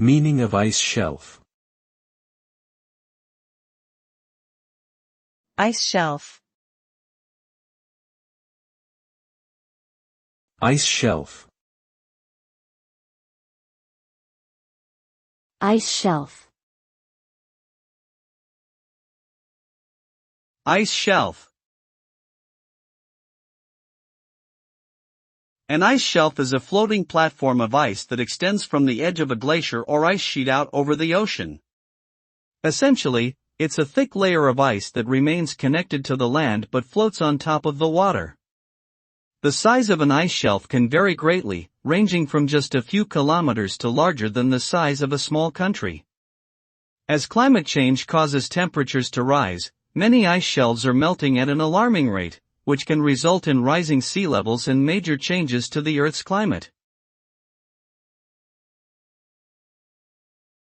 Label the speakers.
Speaker 1: Meaning of ice shelf.
Speaker 2: Ice shelf.
Speaker 1: Ice shelf.
Speaker 3: Ice shelf.
Speaker 4: Ice shelf. An ice shelf is a floating platform of ice that extends from the edge of a glacier or ice sheet out over the ocean. Essentially, it's a thick layer of ice that remains connected to the land but floats on top of the water. The size of an ice shelf can vary greatly, ranging from just a few kilometers to larger than the size of a small country. As climate change causes temperatures to rise, many ice shelves are melting at an alarming rate, which can result in rising sea levels and major changes to the Earth's climate.